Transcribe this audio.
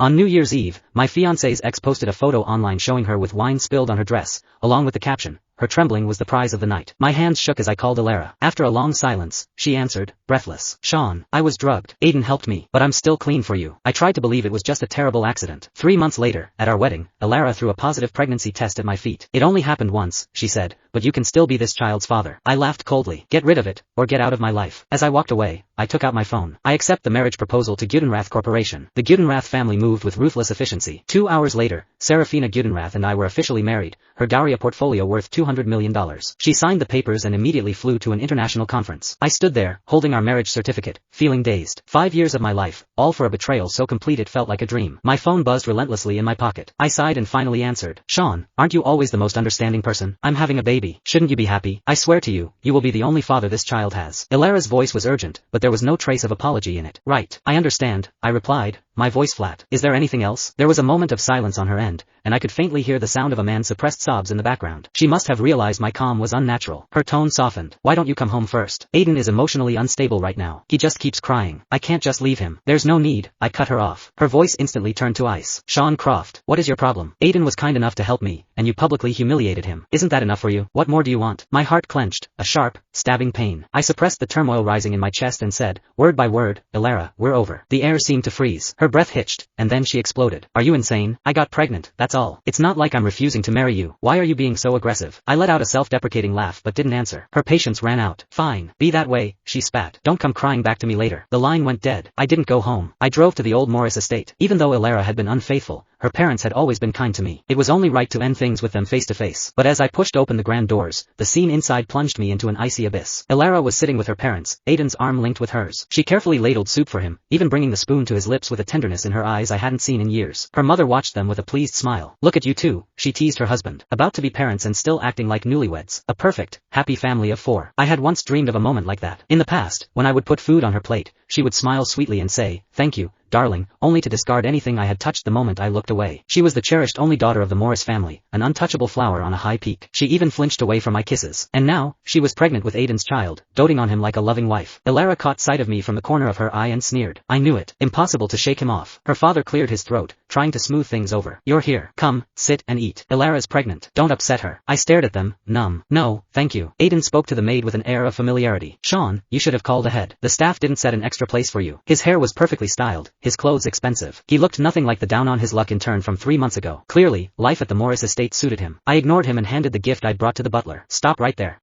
On New Year's Eve, my fiancé's ex posted a photo online showing her with wine spilled on her dress, along with the caption, "Her trembling was the prize of the night." My hands shook as I called Alara. After a long silence, she answered, breathless. "Sean, I was drugged. Aiden helped me, but I'm still clean for you." I tried to believe it was just a terrible accident. 3 months later, at our wedding, Alara threw a positive pregnancy test at my feet. "It only happened once," she said, "but you can still be this child's father." I laughed coldly. "Get rid of it, or get out of my life." As I walked away, I took out my phone. "I accept the marriage proposal to Gudenrath Corporation." The Gudenrath family moved with ruthless efficiency. 2 hours later, Serafina Gudenrath and I were officially married, her dowry a portfolio worth $200 million. She signed the papers and immediately flew to an international conference. I stood there, holding our marriage certificate, feeling dazed. 5 years of my life, all for a betrayal so complete it felt like a dream. My phone buzzed relentlessly in my pocket. I sighed and finally answered. "Sean, aren't you always the most understanding person? I'm having a baby. Shouldn't you be happy? I swear to you, you will be the only father this child has." Ilara's voice was urgent, but there was no trace of apology in it. "Right. I understand," I replied, my voice flat. "Is there anything else?" There was a moment of silence on her end, and I could faintly hear the sound of a man's suppressed sobs in the background. She must have realized my calm was unnatural. Her tone softened. "Why don't you come home first? Aiden is emotionally unstable right now. He just keeps crying. I can't just leave him." "There's no need," I cut her off. Her voice instantly turned to ice. "Sean Croft, what is your problem? Aiden was kind enough to help me, and you publicly humiliated him. Isn't that enough for you? What more do you want?" My heart clenched, a sharp, stabbing pain. I suppressed the turmoil rising in my chest and said, word by word, "Ilara, we're over." The air seemed to freeze. Her breath hitched, and then she exploded. "Are you insane? I got pregnant, that's all. It's not like I'm refusing to marry you. Why are you being so aggressive?" I let out a self-deprecating laugh but didn't answer. Her patience ran out. "Fine, be that way," she spat. "Don't come crying back to me later." The line went dead. I didn't go home. I drove to the old Morris estate. Even though Ilara had been unfaithful, her parents had always been kind to me. It was only right to end things with them face to face. But as I pushed open the grand doors, the scene inside plunged me into an icy abyss. Ilara was sitting with her parents, Aiden's arm linked with hers. She carefully ladled soup for him, even bringing the spoon to his lips with a tenderness in her eyes I hadn't seen in years. Her mother watched them with a pleased smile. "Look at you two," she teased her husband. "About to be parents and still acting like newlyweds. A perfect, happy family of 4. I had once dreamed of a moment like that. In the past, when I would put food on her plate, she would smile sweetly and say, "Thank you, darling," only to discard anything I had touched the moment I looked away. She was the cherished only daughter of the Morris family, an untouchable flower on a high peak. She even flinched away from my kisses. And now, she was pregnant with Aiden's child, doting on him like a loving wife. Ilara caught sight of me from the corner of her eye and sneered. I knew it. Impossible to shake him off. Her father cleared his throat, trying to smooth things over. "You're here. Come, sit and eat. Ilara's pregnant. Don't upset her." I stared at them, numb. "No, thank you." Aiden spoke to the maid with an air of familiarity. "Sean, you should have called ahead. The staff didn't set an extra place for you." His hair was perfectly styled, his clothes expensive. He looked nothing like the down-on-his-luck intern from 3 months ago. Clearly, life at the Morris estate suited him. I ignored him and handed the gift I'd brought to the butler. "Stop right there.